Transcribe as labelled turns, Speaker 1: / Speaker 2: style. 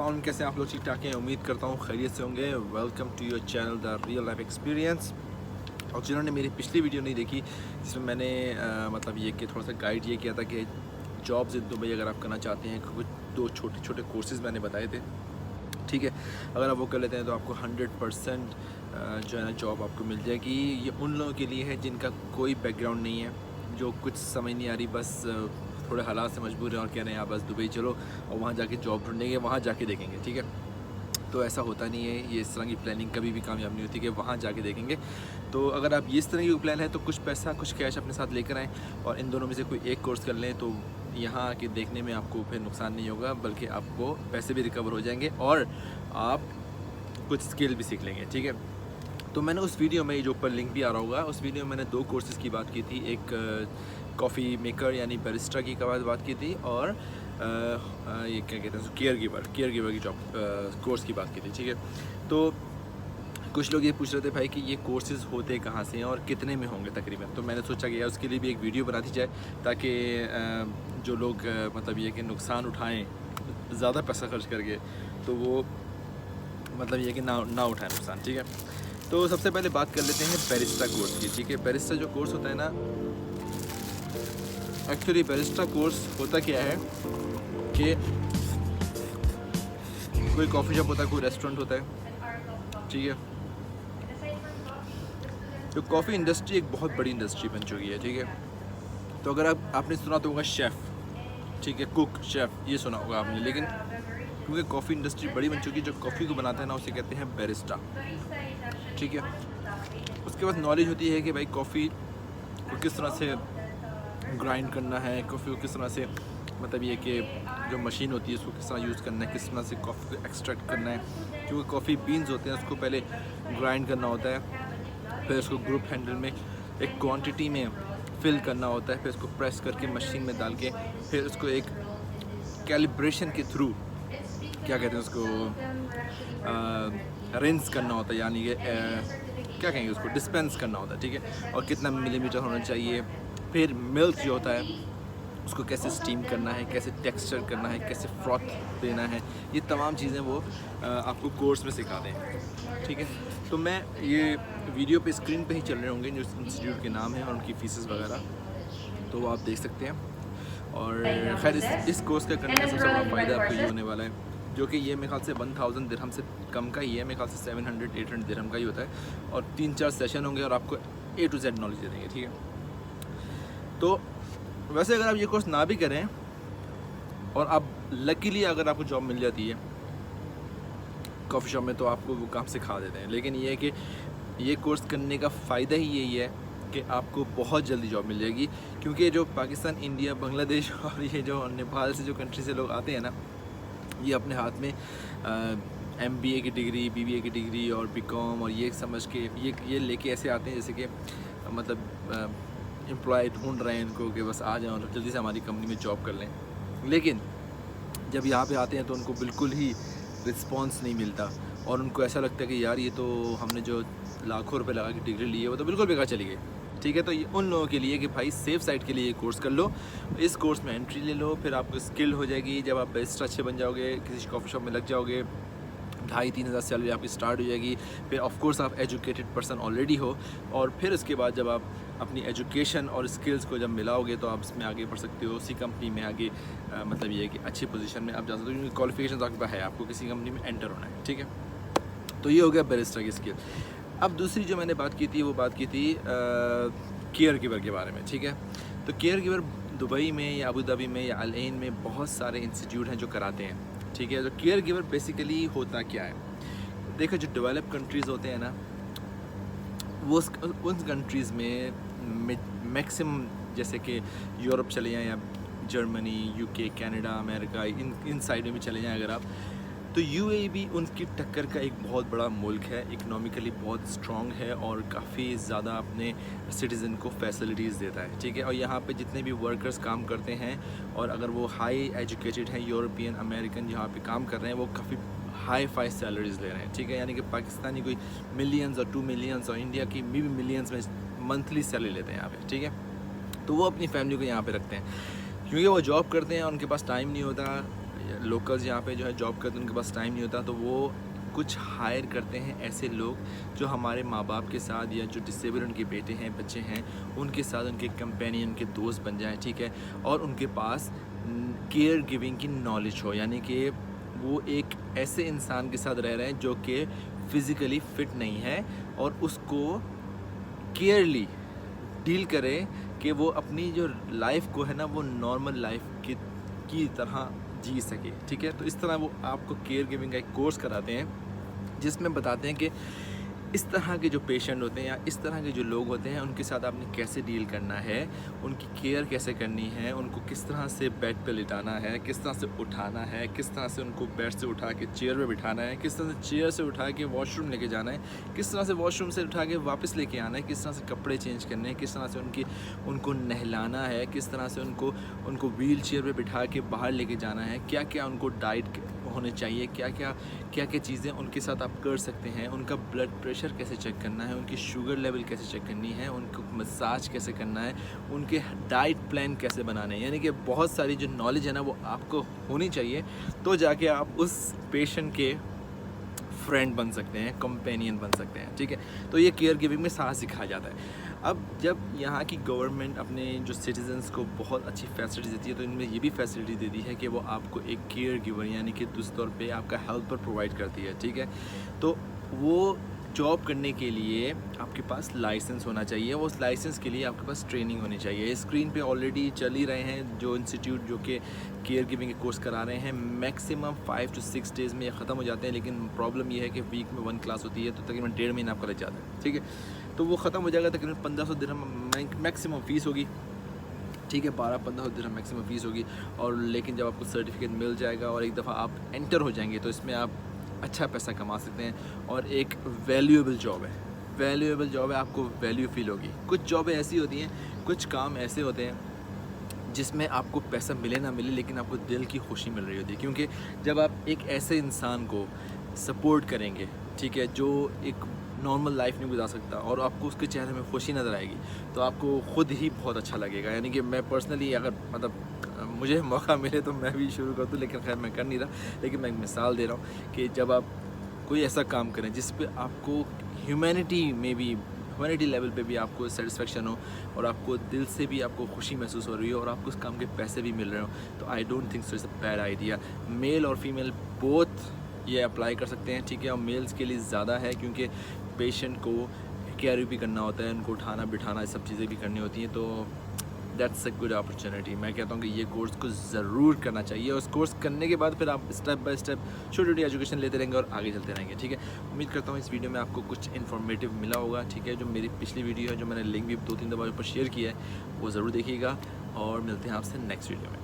Speaker 1: अस्सलाम, कैसे आप लोग? ठीक ठाक हैं, उम्मीद करता हूँ खैरियत से होंगे। Welcome to your channel the real life experience. और जिन्होंने मेरी पिछली वीडियो नहीं देखी, जिसमें मैंने मतलब ये कि थोड़ा सा गाइड ये किया था कि जॉब्स इन दुबई अगर आप करना चाहते हैं, कुछ दो छोटे छोटे कोर्सेज़ मैंने बताए थे, ठीक है। अगर आप वो कर लेते हैं तो आपको 100% जो है ना जॉब आपको मिल जाएगी। ये उन लोगों के लिए है जिनका कोई बैकग्राउंड नहीं है, जो कुछ समझ नहीं आ रही, बस थोड़े हालात से मजबूर हैं और कह रहे हैं आप बस दुबई चलो और वहाँ जाके जॉब ढूंढेंगे, वहाँ जाके देखेंगे, ठीक है। तो ऐसा होता नहीं है, ये इस तरह की प्लानिंग कभी भी कामयाब नहीं होती कि वहाँ जाके देखेंगे। तो अगर आप ये इस तरह की प्लान है तो कुछ पैसा कुछ कैश अपने साथ लेकर आएँ और इन दोनों में से कोई एक कोर्स कर लें, तो यहाँ आके देखने में आपको फिर नुकसान नहीं होगा, बल्कि आपको पैसे भी रिकवर हो जाएंगे और आप कुछ स्किल भी सीख लेंगे, ठीक है। तो मैंने उस वीडियो में, जो ऊपर लिंक भी आ रहा होगा, उस वीडियो में मैंने दो कोर्सेज़ की बात की थी। एक कॉफ़ी मेकर यानी बैरिस्टा की बात की थी और ये क्या कहते हैं, केयर गिवर की जॉब कोर्स की बात की थी, ठीक है। तो कुछ लोग ये पूछ रहे थे भाई कि ये कोर्सेज़ होते कहाँ से हैं और कितने में होंगे तकरीबन। तो मैंने सोचा कि यार उसके लिए भी एक वीडियो बना दी जाए, ताकि जो लोग मतलब ये कि नुकसान उठाएं ज़्यादा पैसा खर्च करके, तो वो मतलब ये कि ना उठाएं नुकसान, ठीक है। तो सबसे पहले बात कर लेते हैं बैरिस्टा कोर्स की, ठीक है। बैरिस्टा जो कोर्स होता है ना, एक्चुअली बैरिस्टा कोर्स होता क्या है कि कोई कॉफ़ी शॉप होता है, कोई रेस्टोरेंट होता है, ठीक है। तो कॉफ़ी इंडस्ट्री एक बहुत बड़ी इंडस्ट्री बन चुकी है, ठीक है। तो अगर आपने सुना तो होगा शेफ़, ठीक है, कुक, शेफ़, ये सुना होगा आपने। लेकिन क्योंकि कॉफ़ी इंडस्ट्री बड़ी बन चुकी है, जो कॉफ़ी को बनाते हैं ना उसे कहते हैं बैरिस्टा, ठीक है। उसके बाद नॉलेज होती है कि भाई कॉफ़ी को किस तरह से ग्राइंड करना है, कॉफ़ी को किस तरह से मतलब ये कि जो मशीन होती है उसको किस तरह यूज़ करना है, किस तरह से कॉफ़ी को एक्सट्रैक्ट करना है। क्योंकि कॉफ़ी बीन्स होते हैं उसको पहले ग्राइंड करना होता है, फिर उसको ग्रुप हैंडल में एक क्वांटिटी में फिल करना होता है, फिर उसको प्रेस करके मशीन में डाल के फिर उसको एक कैलिब्रेशन के थ्रू क्या कहते हैं उसको रिंस करना होता है, यानी कि क्या कहेंगे उसको, डिस्पेंस करना होता है, ठीक है। और कितना मिलीमीटर होना चाहिए। फिर मिल्क जो होता है उसको कैसे स्टीम करना है, कैसे टेक्सचर करना है, कैसे फ्रॉथ देना है, ये तमाम चीज़ें वो आपको कोर्स में सिखाते हैं, ठीक है। तो मैं ये वीडियो पे स्क्रीन पे ही चल रहे होंगे जो इंस्टीट्यूट के नाम है और उनकी फ़ीसेस वगैरह, तो वो आप देख सकते हैं। और खैर इस कोर्स का करने का सबसे बड़ा फ़ायदा आपको ये होने वाला है, जो कि ये मेरे ख्याल से 1000 दिरहम से कम का ही है, मेरे ख्याल से 700-800 दिरहम का ही होता है। और 3-4 सेशन होंगे और आपको A to Z नॉलेज दे देंगे, ठीक है। तो वैसे अगर आप ये कोर्स ना भी करें और आप लकीली अगर आपको जॉब मिल जाती है कॉफ़ी शॉप में, तो आपको वो काम सिखा देते हैं। लेकिन ये है कि ये कोर्स करने का फ़ायदा ही यही है कि आपको बहुत जल्दी जॉब मिल जाएगी, क्योंकि जो पाकिस्तान, इंडिया, बांग्लादेश और ये जो नेपाल से जो कंट्री से लोग आते हैं ना, ये अपने हाथ में MBA की डिग्री, BBA की डिग्री और BCom और ये समझ के ये लेके ऐसे आते हैं जैसे कि मतलब एम्प्लॉय ढूंढ रहे हैं इनको कि बस आ जाओ और जल्दी से हमारी कंपनी में जॉब कर लें। लेकिन जब यहाँ पे आते हैं तो उनको बिल्कुल ही रिस्पांस नहीं मिलता और उनको ऐसा लगता है कि यार ये तो हमने जो लाखों रुपए लगा के डिग्री ली है वो तो बिल्कुल बेकार चली गई, ठीक है। तो ये उन लोगों के लिए कि भाई सेफ साइड के लिए ये कोर्स कर लो, इस कोर्स में एंट्री ले लो, फिर आपको स्किल हो जाएगी। जब आप बेस्ट अच्छे बन जाओगे, किसी कॉफ़ी शॉप में लग जाओगे, 2,500-3 हज़ार सैलरी आपकी स्टार्ट हो जाएगी। फिर ऑफ कोर्स आप एजुकेटेड पर्सन ऑलरेडी हो, और फिर उसके बाद जब आप अपनी एजुकेशन और स्किल्स को जब मिलाओगे तो आप इसमें आगे बढ़ सकते हो, उसी कंपनी में आगे मतलब ये है कि अच्छी पोजीशन में आप जा सकते हो, क्योंकि क्वालिफिकेशन आपके पास है, आपको किसी कंपनी में एंटर होना है, ठीक है। तो ये हो गया बैरिस्टा की स्किल। अब दूसरी जो मैंने बात की थी वो बात की थी केयर गिवर के बारे में, ठीक है। तो केयर गिवर दुबई में या अबू धाबी में या अल ऐन में बहुत सारे इंस्टीट्यूट हैं जो कराते हैं, ठीक है। तो केयर गिवर बेसिकली होता क्या है, देखो जो डेवलप कंट्रीज़ होते हैं ना, वो उन कंट्रीज़ में मैक्सिमम, जैसे कि यूरोप चले जाएँ या जर्मनी, UK, कनाडा, अमेरिका, इन साइडों में चले जाएँ अगर आप, तो UAE भी उनकी टक्कर का एक बहुत बड़ा मुल्क है, इकनॉमिकली बहुत स्ट्रॉन्ग है और काफ़ी ज़्यादा अपने सिटीज़न को फैसिलिटीज़ देता है, ठीक है। और यहाँ पे जितने भी वर्कर्स काम करते हैं और अगर वो हाई एजुकेटेड हैं, यूरोपियन, अमेरिकन यहाँ पे काम कर रहे हैं, वो काफ़ी हाई फाई सैलरीज़ ले रहे हैं, ठीक है। यानी कि पाकिस्तानी कोई मिलियंस और 2 मिलियंस और इंडिया की भी मिलियंस में मंथली सैलरी लेते हैं यहाँ पे, ठीक है। तो वो अपनी फैमिली को यहाँ पे रखते हैं, क्योंकि वो जॉब करते हैं, उनके पास टाइम नहीं होता लोकल्स यहाँ पे जो है जॉब करते हैं, उनके पास टाइम नहीं होता, तो वो कुछ हायर करते हैं ऐसे लोग जो हमारे माँ बाप के साथ या जो डिसेबल उनके बेटे हैं, बच्चे हैं, उनके साथ उनके कंपेनियन, उनके दोस्त बन जाएं, ठीक है। और उनके पास केयर गिविंग की नॉलेज हो, यानी कि वो एक ऐसे इंसान के साथ रह रहे हैं जो कि फ़िज़िकली फ़िट नहीं है और उसको केयरली डील करें कि वो अपनी जो लाइफ को है ना वो नॉर्मल लाइफ की तरह जी सके, ठीक है। तो इस तरह वो आपको केयर गिविंग का एक कोर्स कराते हैं जिसमें बताते हैं कि इस तरह के जो पेशेंट होते हैं या इस तरह के जो लोग होते हैं उनके साथ आपने कैसे डील करना है, उनकी केयर कैसे करनी है, उनको किस तरह से बेड पे लिटाना है, किस तरह से उठाना है, किस तरह से उनको बेड से उठा के चेयर पे बिठाना है, किस तरह से चेयर से उठा के वॉशरूम लेके जाना है, किस तरह से वॉशरूम से उठा के वापस लेके आना है, किस तरह से कपड़े चेंज करने हैं, किस तरह से उनको नहलाना है, किस तरह से उनको व्हील चेयर पर बिठा के बाहर लेके जाना है, क्या क्या उनको डाइट होने चाहिए, क्या क्या चीज़ें उनके साथ आप कर सकते हैं, उनका ब्लड प्रेशर कैसे चेक करना है, उनकी शुगर लेवल कैसे चेक करनी है, उनको मसाज कैसे करना है, उनके डाइट प्लान कैसे बनाने हैं। यानी कि बहुत सारी जो नॉलेज है ना वो आपको होनी चाहिए, तो जाके आप उस पेशेंट के फ्रेंड बन सकते हैं, कंपेनियन बन सकते हैं, ठीक है। तो ये केयर गिविंग में सारा सिखाया जाता है। अब जब यहाँ की गवर्नमेंट अपने जो सिटीजन्स को बहुत अच्छी फैसिलिटी देती है, तो इनमें ये भी फैसिलिटी देती है कि वो आपको एक केयर गिवर यानी कि दूसरे तौर पे आपका हेल्पर प्रोवाइड करती है, ठीक है। तो वो जॉब करने के लिए आपके पास लाइसेंस होना चाहिए, उस लाइसेंस के लिए आपके पास ट्रेनिंग होनी चाहिए। स्क्रीन पे ऑलरेडी चल ही रहे हैं जो इंस्टीट्यूट जो कि केयर गिविंग के कोर्स करा रहे हैं, मैक्सिमम 5 to 6 डेज़ में ये ख़त्म हो जाते हैं। लेकिन प्रॉब्लम ये है कि वीक में 1 क्लास होती है, तो तकरीबन 1.5 महीना आपका लग जाता है, ठीक है। तो वो ख़त्म हो जाएगा, तकरीबन 1500 दिरहम मैक्सिमम फ़ीस होगी, ठीक है। 12-1500 दिरहम मैक्सिमम फ़ीस होगी। और लेकिन जब आपको सर्टिफिकेट मिल जाएगा और एक दफ़ा आप एंटर हो जाएंगे तो इसमें आप अच्छा पैसा कमा सकते हैं और एक वैल्यूएबल जॉब है, आपको वैल्यू फील होगी। कुछ जॉबें ऐसी होती हैं, कुछ काम ऐसे होते हैं जिसमें आपको पैसा मिले ना मिले लेकिन आपको दिल की खुशी मिल रही होती है, क्योंकि जब आप एक ऐसे इंसान को सपोर्ट करेंगे, ठीक है, जो एक नॉर्मल लाइफ नहीं गुजार सकता और आपको उसके चेहरे में खुशी नज़र आएगी, तो आपको ख़ुद ही बहुत अच्छा लगेगा। यानी कि मैं पर्सनली अगर मुझे मौका मिले तो मैं भी शुरू कर दूँ, लेकिन खैर मैं कर नहीं रहा, लेकिन मैं एक मिसाल दे रहा हूँ कि जब आप कोई ऐसा काम करें जिस पे आपको ह्यूमैनिटी लेवल पे भी आपको सेटिस्फेक्शन हो और आपको दिल से भी आपको खुशी महसूस हो रही हो और आपको उस काम के पैसे भी मिल रहे हो, तो I don't think so it's a bad idea. Male और फीमेल बोथ ये अप्लाई कर सकते हैं, ठीक है। और मेल्स के लिए ज़्यादा है क्योंकि पेशेंट को केयर भी करना होता है, उनको उठाना बिठाना ये सब चीज़ें भी करनी होती हैं, तो दैट्स अ गुड अपॉर्चुनिटी। मैं कहता हूँ कि ये कोर्स को ज़रूर करना चाहिए और उस कोर्स करने के बाद फिर आप स्टेप बाय स्टेप छोटी छोटी एजुकेशन लेते रहेंगे और आगे चलते रहेंगे, ठीक है। उम्मीद करता हूँ इस वीडियो में आपको कुछ इन्फॉर्मेटिव मिला होगा, ठीक है। जो मेरी पिछली वीडियो है, जो मैंने लिंक भी 2-3 दफ़ा ऊपर शेयर किया है, वो ज़रूर देखिएगा और मिलते हैं आपसे नेक्स्ट वीडियो में।